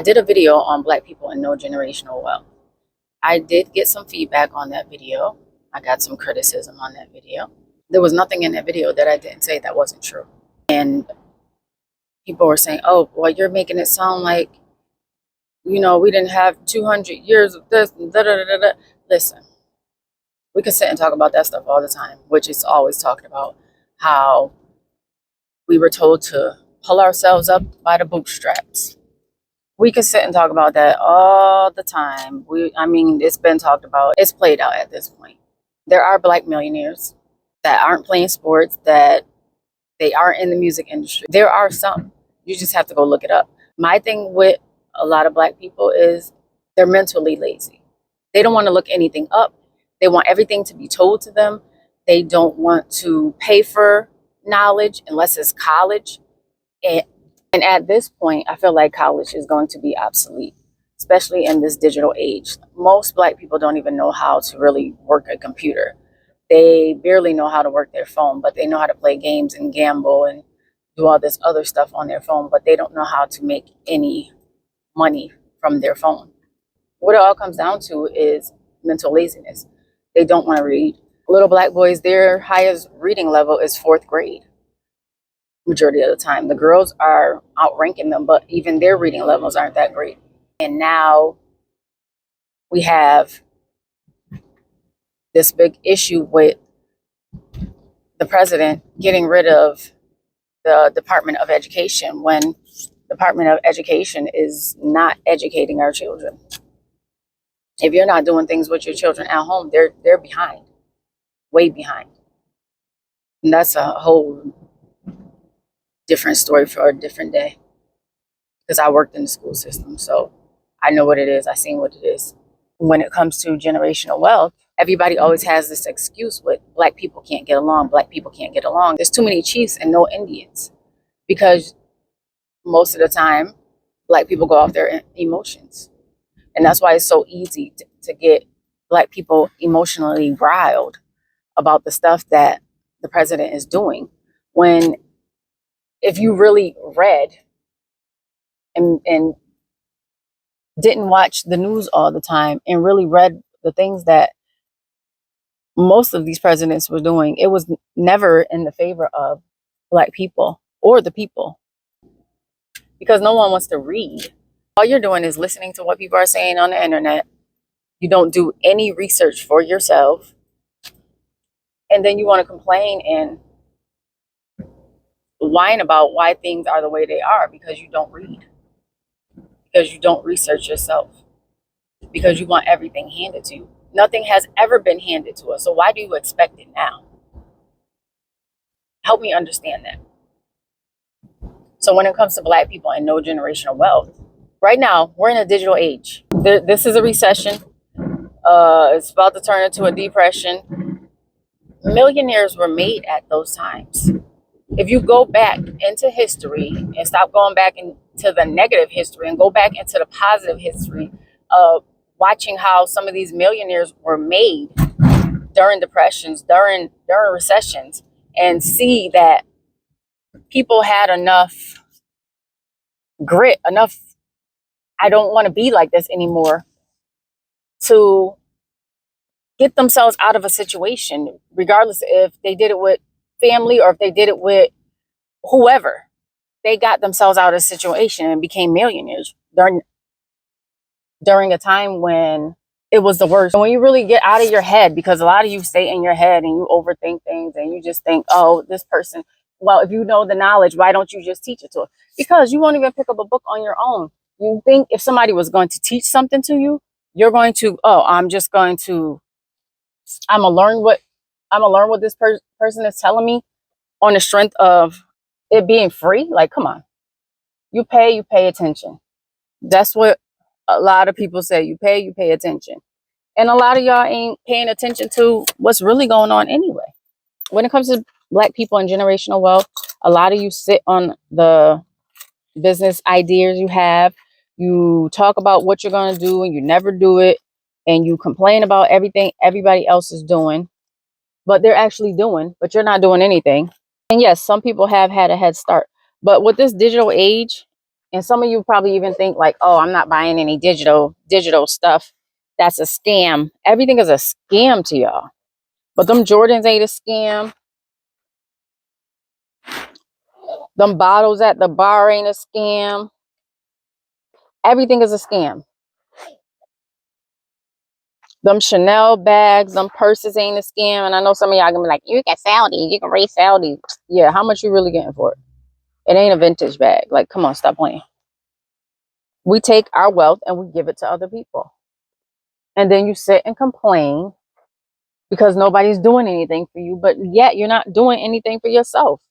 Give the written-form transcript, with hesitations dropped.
I did a video on Black people and no generational wealth. I did get some feedback on that video. I got some criticism on that video. There was nothing in that video that I didn't say that wasn't true. And people were saying, oh, well, you're making it sound like, we didn't have 200 years of this. And da, da, da, da, da. Listen, we can sit and talk about that stuff all the time, which is always talking about how we were told to pull ourselves up by the bootstraps. We can sit and talk about that all the time. It's been talked about. It's played out at this point. There are Black millionaires that aren't playing sports, that they aren't in the music industry. There are some. You just have to go look it up. My thing with a lot of Black people is they're mentally lazy. They don't want to look anything up. They want everything to be told to them. They don't want to pay for knowledge unless it's college. And at this point, I feel like college is going to be obsolete, especially in this digital age. Most Black people don't even know how to really work a computer. They barely know how to work their phone, but they know how to play games and gamble and do all this other stuff on their phone, but they don't know how to make any money from their phone. What it all comes down to is mental laziness. They don't want to read. Little Black boys, their highest reading level is 4th grade. Majority of the time, the girls are outranking them, but even their reading levels aren't that great. And now we have this big issue with the president getting rid of the Department of Education when the Department of Education is not educating our children. If you're not doing things with your children at home, they're behind, way behind. And that's a whole different story for a different day, because I worked in the school system, so I know what it is. I've seen what it is. When it comes to generational wealth, everybody always has this excuse with Black people can't get along. Black people can't get along. There's too many chiefs and no Indians, because most of the time, Black people go off their emotions. And that's why it's so easy to get Black people emotionally riled about the stuff that the president is doing. When if you really read and didn't watch the news all the time and really read the things that most of these presidents were doing, it was never in the favor of Black people or the people, because no one wants to read. All you're doing is listening to what people are saying on the internet. You don't do any research for yourself. And then you want to complain and whine about why things are the way they are, because you don't read, because you don't research yourself, because you want everything handed to you. Nothing has ever been handed to us, so why do you expect it now? Help me understand that. So when it comes to Black people and no generational wealth, right now we're in a digital age. This is a recession. It's about to turn into a depression. Millionaires were made at those times. If you go back into history and stop going back into the negative history and go back into the positive history of watching how some of these millionaires were made during depressions, during recessions, and see that people had enough grit, enough, I don't want to be like this anymore, to get themselves out of a situation, regardless if they did it with family or if they did it with whoever. They got themselves out of a situation and became millionaires during a time when it was the worst. When you really get out of your head, because a lot of you stay in your head and you overthink things and you just think, oh, this person, well, if you know the knowledge, why don't you just teach it to them? Because you won't even pick up a book on your own. You think if somebody was going to teach something to you, you're going to, I'm going to learn what this person is telling me on the strength of it being free. Like, come on, you pay attention. That's what a lot of people say. You pay attention. And a lot of y'all ain't paying attention to what's really going on anyway. When it comes to Black people and generational wealth, a lot of you sit on the business ideas you have. You talk about what you're going to do and you never do it. And you complain about everything everybody else is doing, but they're actually doing, but you're not doing anything. And yes, some people have had a head start. But with this digital age, And some of you probably even think like, oh, I'm not buying any digital stuff. That's a scam. Everything is a scam to y'all. But them Jordans ain't a scam. Them bottles at the bar ain't a scam. Everything is a scam. Them Chanel bags, them purses ain't a scam. And I know some of y'all gonna be like, you can sell these, you can resell these. Yeah, how much you really getting for it? It ain't a vintage bag. Like, come on, stop playing. We take our wealth and we give it to other people. And then you sit and complain because nobody's doing anything for you, but yet you're not doing anything for yourself.